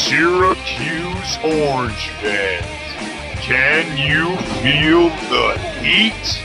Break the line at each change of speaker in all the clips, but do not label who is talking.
Syracuse Orange fans, can you feel the heat?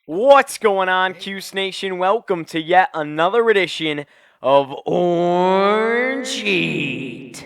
What's going on, Cuse Nation? Welcome to yet another edition of Orange Heat.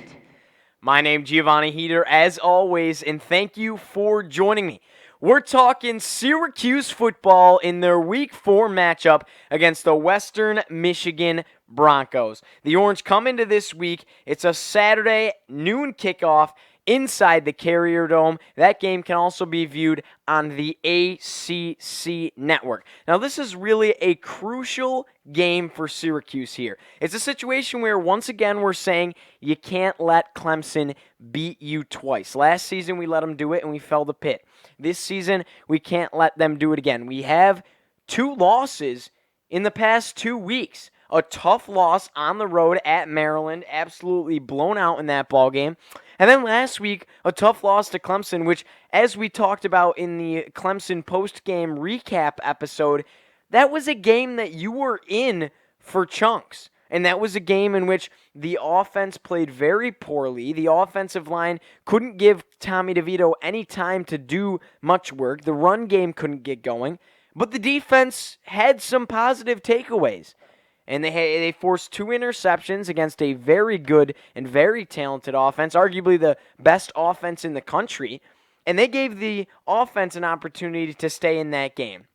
My name's Giovanni Heater, as always, and thank you for joining me. We're talking Syracuse football in their Week 4 matchup against the Western Michigan Broncos. The Orange come into this week. It's a Saturday noon kickoff inside the Carrier Dome. That game can also be viewed on the ACC network. Now, this is really a crucial game for Syracuse here. It's a situation where, once again, we're saying you can't let Clemson beat you twice. Last season, we let them do it, and we fell the pit. This season, we can't let them do it again. We have 2 losses in the past 2 weeks. A tough loss on the road at Maryland, absolutely blown out in that ball game. And then last week, a tough loss to Clemson, which, as we talked about in the Clemson post-game recap episode, that was a game that you were in for chunks. And that was a game in which the offense played very poorly. The offensive line couldn't give Tommy DeVito any time to do much work. The run game couldn't get going. But the defense had some positive takeaways. And they forced 2 interceptions against a very good and very talented offense, arguably the best offense in the country. And they gave the offense an opportunity to stay in that game.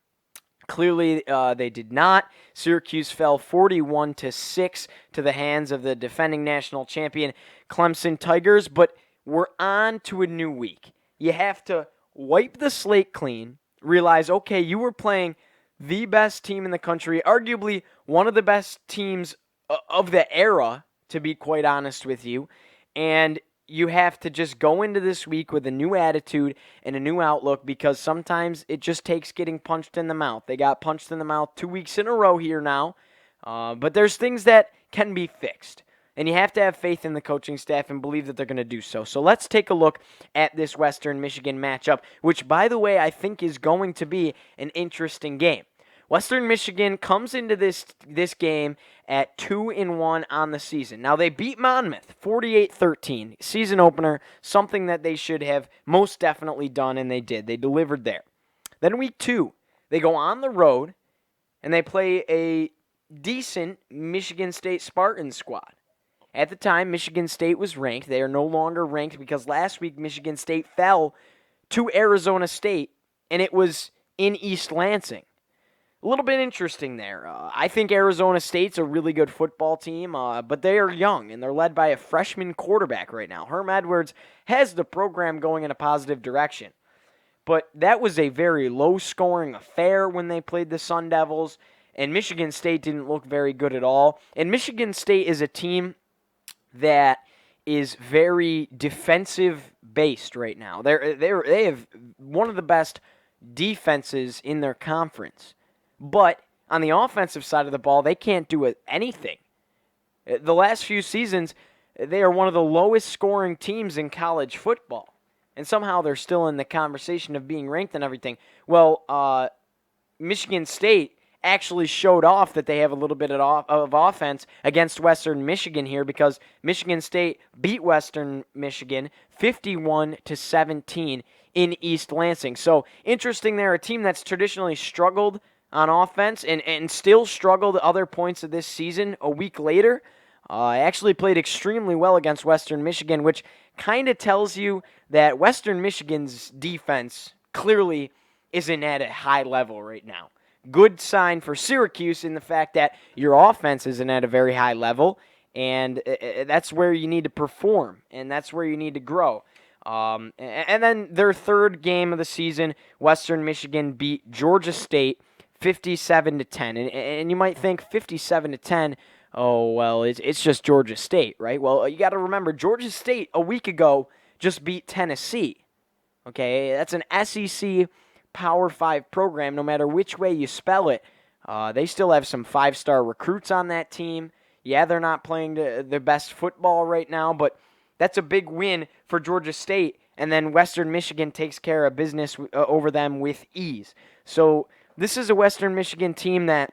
Clearly, they did not. Syracuse fell 41-6 to the hands of the defending national champion Clemson Tigers. But we're on to a new week. You have to wipe the slate clean, realize, okay, you were playing the best team in the country, arguably one of the best teams of the era, to be quite honest with you. And you have to just go into this week with a new attitude and a new outlook, because sometimes it just takes getting punched in the mouth. They got punched in the mouth 2 weeks in a row here now. But there's things that can be fixed. And you have to have faith in the coaching staff and believe that they're going to do so. So let's take a look at this Western Michigan matchup, which, by the way, I think is going to be an interesting game. Western Michigan comes into this game at 2-1 on the season. Now, they beat Monmouth 48-13, season opener, something that they should have most definitely done, and they did. They delivered there. Then week 2, they go on the road, and they play a decent Michigan State Spartans squad. At the time, Michigan State was ranked. They are no longer ranked because last week Michigan State fell to Arizona State, and it was in East Lansing. A little bit interesting there. I think Arizona State's a really good football team, but they are young, and they're led by a freshman quarterback right now. Herm Edwards has the program going in a positive direction. But that was a very low-scoring affair when they played the Sun Devils, and Michigan State didn't look very good at all. And Michigan State is a team that is very defensive-based right now. They have one of the best defenses in their conference. But on the offensive side of the ball, they can't do anything. The last few seasons, they are one of the lowest-scoring teams in college football. And somehow they're still in the conversation of being ranked and everything. Well, Michigan State actually showed off that they have a little bit of offense against Western Michigan here, because Michigan State beat Western Michigan 51-17 in East Lansing. So interesting there, a team that's traditionally struggled on offense and still struggled at other points of this season a week later. Actually played extremely well against Western Michigan, which kind of tells you that Western Michigan's defense clearly isn't at a high level right now. Good sign for Syracuse in the fact that your offense isn't at a very high level, and that's where you need to perform, and that's where you need to grow. And then their third game of the season, Western Michigan beat Georgia State 57-10. And you might think 57-10, oh, well, it's just Georgia State, right? Well, you got to remember, Georgia State a week ago just beat Tennessee. Okay, that's an SEC Power 5 program, no matter which way you spell it. They still have some 5-star recruits on that team. Yeah, they're not playing their best football right now, but that's a big win for Georgia State, and then Western Michigan takes care of business over them with ease. So this is a Western Michigan team that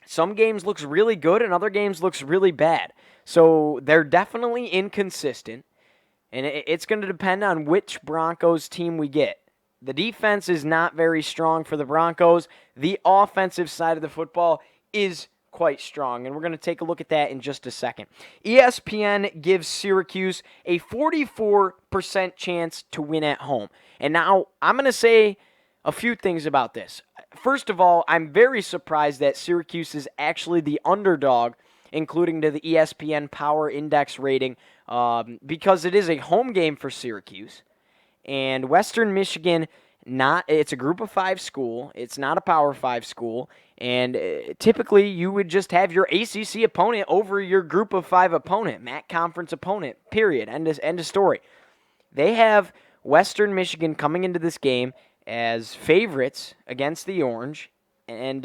some games looks really good and other games looks really bad. So they're definitely inconsistent, and it's going to depend on which Broncos team we get. The defense is not very strong for the Broncos. The offensive side of the football is quite strong, and we're going to take a look at that in just a second. ESPN gives Syracuse a 44% chance to win at home. And now I'm going to say a few things about this. First of all, I'm very surprised that Syracuse is actually the underdog, including to the ESPN Power Index rating, because it is a home game for Syracuse. And Western Michigan, it's a group of 5 school. It's not a Power 5 school. And typically you would just have your ACC opponent over your group of 5 opponent, MAC conference opponent, period. End of story. They have Western Michigan coming into this game as favorites against the Orange. And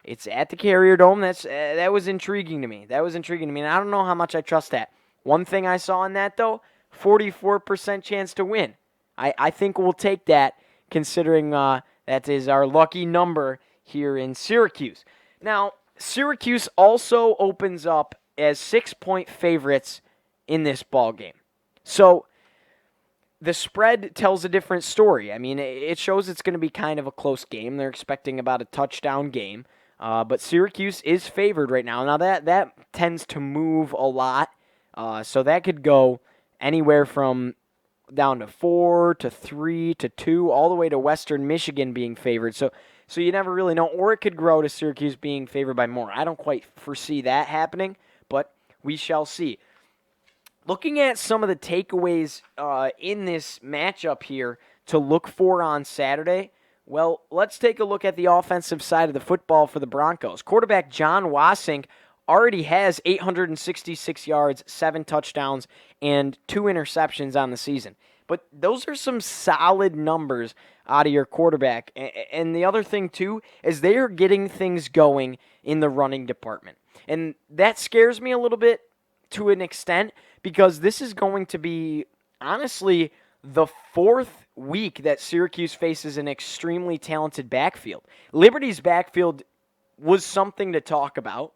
it's at the Carrier Dome. That was intriguing to me. And I don't know how much I trust that. One thing I saw in that, though, 44% chance to win. I think we'll take that, considering that is our lucky number here in Syracuse. Now, Syracuse also opens up as 6-point favorites in this ball game. So the spread tells a different story. I mean, it shows it's going to be kind of a close game. They're expecting about a touchdown game. But Syracuse is favored right now. Now, that tends to move a lot. So that could go anywhere from down to 4 to 3 to 2, all the way to Western Michigan being favored. So you never really know. Or it could grow to Syracuse being favored by more. I don't quite foresee that happening, but we shall see. Looking at some of the takeaways in this matchup here to look for on Saturday, well, let's take a look at the offensive side of the football for the Broncos. Quarterback John Wasink already has 866 yards, 7 touchdowns, and 2 interceptions on the season. But those are some solid numbers out of your quarterback. And the other thing, too, is they are getting things going in the running department. And that scares me a little bit to an extent, because this is going to be, honestly, the 4th week that Syracuse faces an extremely talented backfield. Liberty's backfield was something to talk about.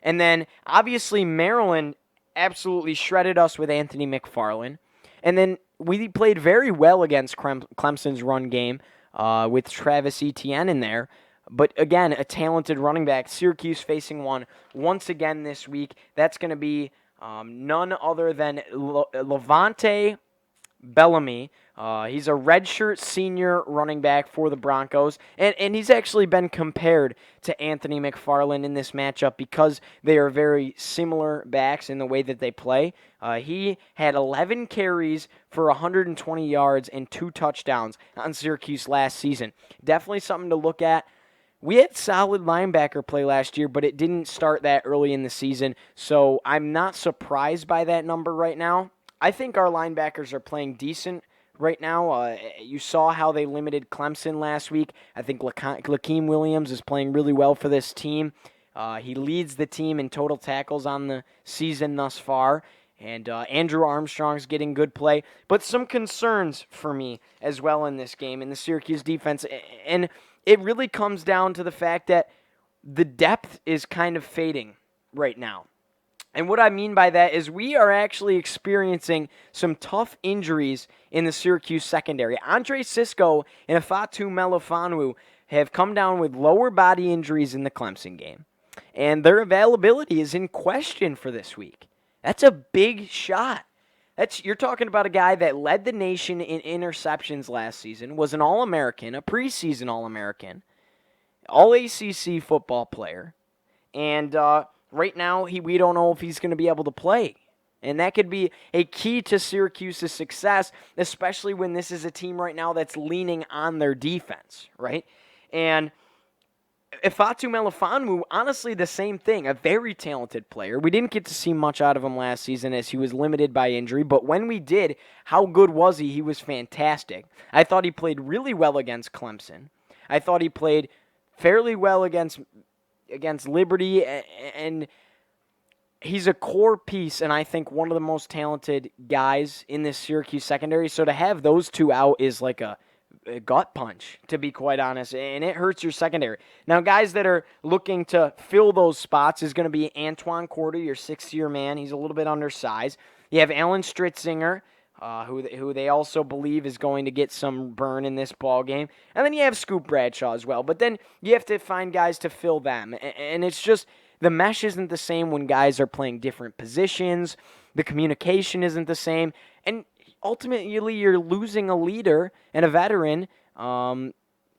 And then, obviously, Maryland absolutely shredded us with Anthony McFarland. And then we played very well against Clemson's run game with Travis Etienne in there. But, again, a talented running back. Syracuse facing one once again this week. That's going to be none other than Levante Bellamy. He's a redshirt senior running back for the Broncos, and he's actually been compared to Anthony McFarland in this matchup because they are very similar backs in the way that they play. He had 11 carries for 120 yards and 2 touchdowns on Syracuse last season. Definitely something to look at. We had solid linebacker play last year, but it didn't start that early in the season, so I'm not surprised by that number right now. I think our linebackers are playing decent right now. You saw how they limited Clemson last week. I think Lakeem Williams is playing really well for this team. He leads the team in total tackles on the season thus far. And Andrew Armstrong's getting good play. But some concerns for me as well in this game, in the Syracuse defense. And it really comes down to the fact that the depth is kind of fading right now. And what I mean by that is we are actually experiencing some tough injuries in the Syracuse secondary. Andre Sisco and Ifeatu Melifonwu have come down with lower body injuries in the Clemson game, and their availability is in question for this week. That's a big shot. You're talking about a guy that led the nation in interceptions last season, was an All-American, a preseason All-American, All-ACC football player, and right now we don't know if he's going to be able to play. And that could be a key to Syracuse's success, especially when this is a team right now that's leaning on their defense, right? And Ifeatu Melifonwu, honestly, the same thing. A very talented player. We didn't get to see much out of him last season as he was limited by injury, but when we did, how good was he? He was fantastic. I thought he played really well against Clemson. I thought he played fairly well against Liberty, and he's a core piece, and I think one of the most talented guys in this Syracuse secondary. So to have those two out is like a gut punch, to be quite honest, and it hurts your secondary. Now, guys that are looking to fill those spots is going to be Antoine Corder, your sixth-year man. He's a little bit undersized. You have Alan Stritzinger, who they also believe is going to get some burn in this ball game. And then you have Scoop Bradshaw as well. But then you have to find guys to fill them. And it's just the mesh isn't the same when guys are playing different positions. The communication isn't the same. And ultimately, you're losing a leader and a veteran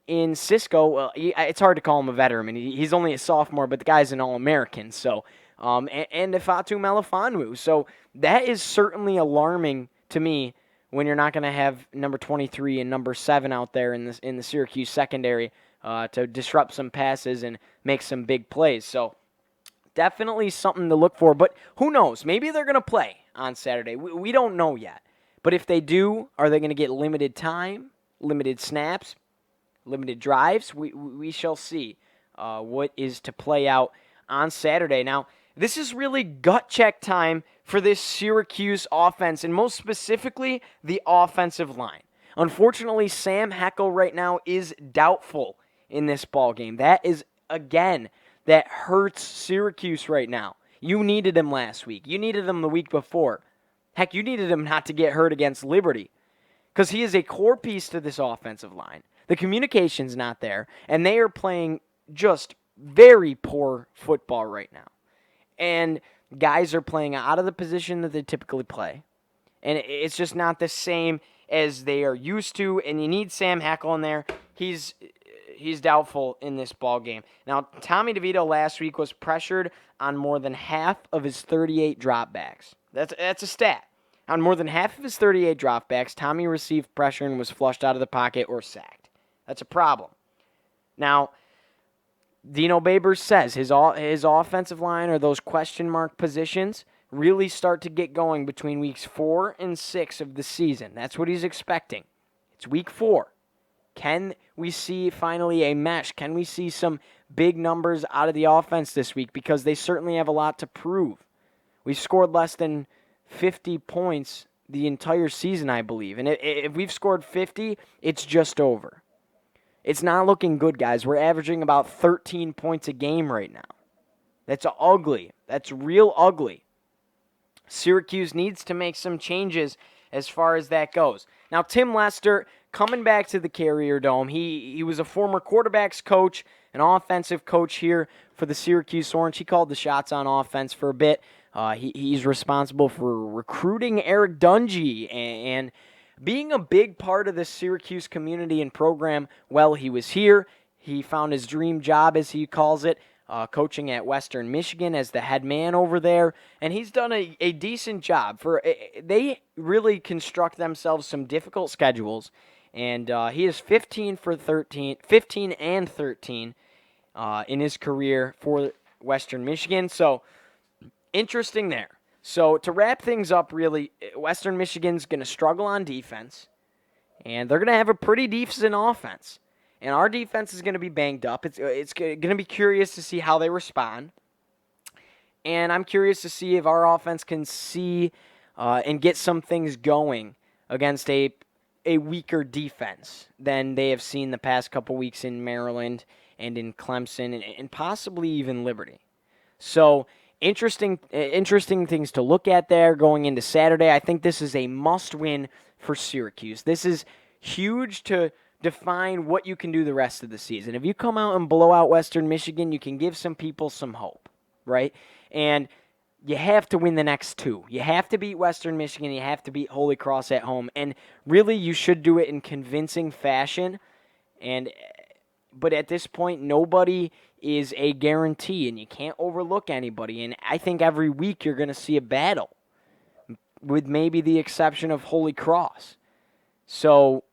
in Cisco. Well, it's hard to call him a veteran. He's only a sophomore, but the guy's an All-American. So, and Ifeatu Melifonwu. So that is certainly alarming to me when you're not going to have number 23 and number 7 out there in the Syracuse secondary to disrupt some passes and make some big plays. So definitely something to look for. But who knows? Maybe they're going to play on Saturday. We don't know yet. But if they do, are they going to get limited time, limited snaps, limited drives? We shall see what is to play out on Saturday. Now, this is really gut check time for this Syracuse offense, and most specifically, the offensive line. Unfortunately, Sam Heckel right now is doubtful in this ball game. That is, again, that hurts Syracuse right now. You needed him last week. You needed him the week before. Heck, you needed him not to get hurt against Liberty because he is a core piece to this offensive line. The communication's not there, and they are playing just very poor football right now. And guys are playing out of the position that they typically play. And it's just not the same as they are used to, and you need Sam Heckel in there. He's doubtful in this ball game. Now, Tommy DeVito last week was pressured on more than half of his 38 dropbacks. That's a stat. On more than half of his 38 dropbacks, Tommy received pressure and was flushed out of the pocket or sacked. That's a problem. Now, Dino Babers says his offensive line, or those question mark positions, really start to get going between weeks 4 and 6 of the season. That's what he's expecting. It's week 4. Can we see finally a mesh? Can we see some big numbers out of the offense this week? Because they certainly have a lot to prove. We've scored less than 50 points the entire season, I believe. And if we've scored 50, it's just over. It's not looking good, guys. We're averaging about 13 points a game right now. That's ugly. That's real ugly. Syracuse needs to make some changes as far as that goes. Now, Tim Lester, coming back to the Carrier Dome, he was a former quarterbacks coach, an offensive coach here for the Syracuse Orange. He called the shots on offense for a bit. He's responsible for recruiting Eric Dungy and being a big part of the Syracuse community and program while he was here. He found his dream job, as he calls it, coaching at Western Michigan as the head man over there, and he's done a decent job. They really construct themselves some difficult schedules, and he is 15 and 13 in his career for Western Michigan. So interesting there. So to wrap things up, really, Western Michigan's going to struggle on defense, and they're going to have a pretty decent offense. And our defense is going to be banged up. It's going to be curious to see how they respond. And I'm curious to see if our offense can see and get some things going against a weaker defense than they have seen the past couple weeks in Maryland and in Clemson and possibly even Liberty. So interesting things to look at there going into Saturday. I think this is a must-win for Syracuse. This is huge to define what you can do the rest of the season. If you come out and blow out Western Michigan, you can give some people some hope, right? And you have to win the next two. You have to beat Western Michigan. You have to beat Holy Cross at home. And really, you should do it in convincing fashion. But at this point, nobody is a guarantee, and you can't overlook anybody. And I think every week you're going to see a battle, with maybe the exception of Holy Cross. So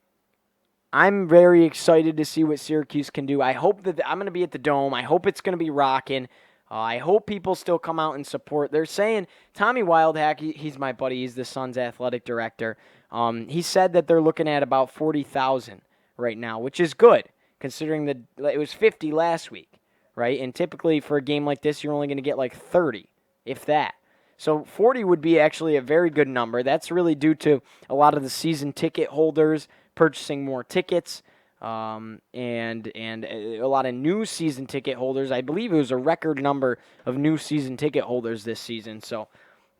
I'm very excited to see what Syracuse can do. I hope that I'm going to be at the Dome. I hope it's going to be rocking. I hope people still come out and support. They're saying, Tommy Wildhack, he's my buddy. He's the Suns athletic director. He said that they're looking at about 40,000 right now, which is good, considering that it was 50 last week, right? And typically for a game like this, you're only going to get like 30, if that. So 40 would be actually a very good number. That's really due to a lot of the season ticket holders purchasing more tickets, and a lot of new season ticket holders. I believe it was a record number of new season ticket holders this season. So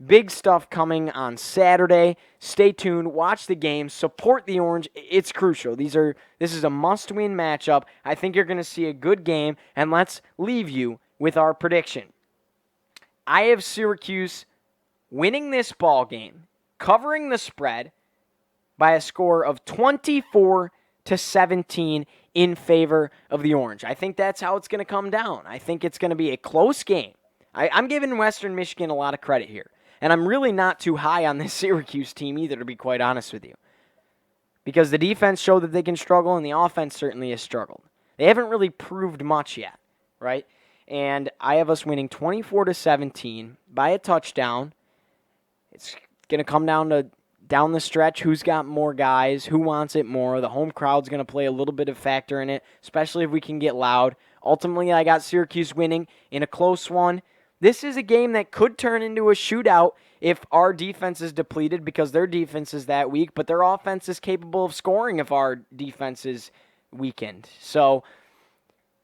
big stuff coming on Saturday. Stay tuned. Watch the game. Support the Orange. It's crucial. This is a must-win matchup. I think you're going to see a good game, and let's leave you with our prediction. I have Syracuse winning this ball game, covering the spread by a score of 24-17 in favor of the Orange. I think that's how it's going to come down. I think it's going to be a close game. I'm giving Western Michigan a lot of credit here. And I'm really not too high on this Syracuse team either, to be quite honest with you. Because the defense showed that they can struggle, and the offense certainly has struggled. They haven't really proved much yet, right? And I have us winning 24-17 by a touchdown. It's going to come down to down the stretch, who's got more guys, who wants it more. The home crowd's going to play a little bit of factor in it, especially if we can get loud. Ultimately, I got Syracuse winning in a close one. This is a game that could turn into a shootout if our defense is depleted because their defense is that weak, but their offense is capable of scoring if our defense is weakened. So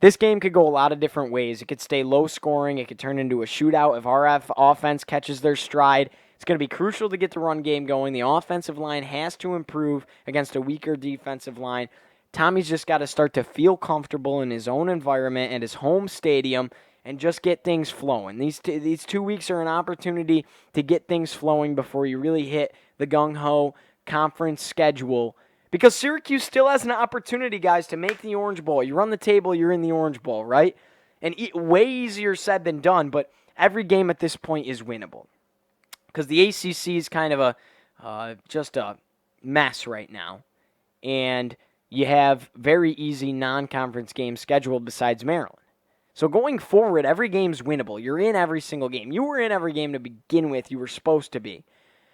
this game could go a lot of different ways. It could stay low scoring. It could turn into a shootout if our offense catches their stride. It's going to be crucial to get the run game going. The offensive line has to improve against a weaker defensive line. Tommy's just got to start to feel comfortable in his own environment and his home stadium and just get things flowing. These 2 weeks are an opportunity to get things flowing before you really hit the gung-ho conference schedule. Because Syracuse still has an opportunity, guys, to make the Orange Bowl. You run the table, you're in the Orange Bowl, right? And way easier said than done, but every game at this point is winnable. Because the ACC is kind of just a mess right now. And you have very easy non-conference games scheduled besides Maryland. So going forward, every game's winnable. You're in every single game. You were in every game to begin with. You were supposed to be.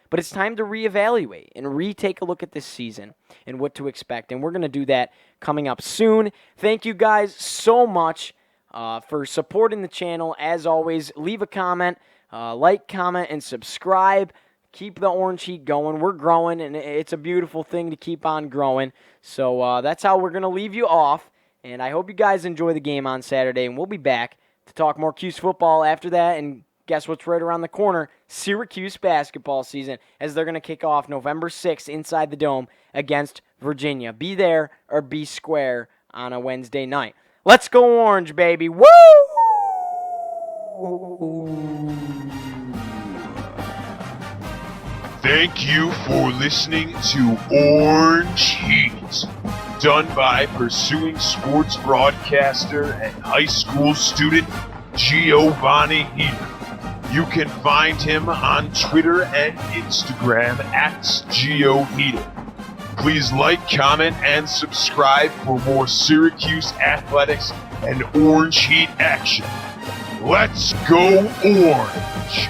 But it's time to reevaluate and retake a look at this season and what to expect. And we're going to do that coming up soon. Thank you guys so much for supporting the channel. As always, leave a comment, like, comment, and subscribe. Keep the Orange Heat going. We're growing, and it's a beautiful thing to keep on growing. So that's how we're going to leave you off. And I hope you guys enjoy the game on Saturday, and we'll be back to talk more Cuse football after that. And guess what's right around the corner? Syracuse basketball season, as they're going to kick off November 6th inside the Dome against Virginia. Be there or be square on a Wednesday night. Let's go Orange, baby. Woo!
Thank you for listening to Orange Heat, done by pursuing sports broadcaster and high school student Giovanni Heater. You can find him on Twitter and Instagram at GioHeater. Please like, comment, and subscribe for more Syracuse athletics and Orange Heat action. Let's go Orange!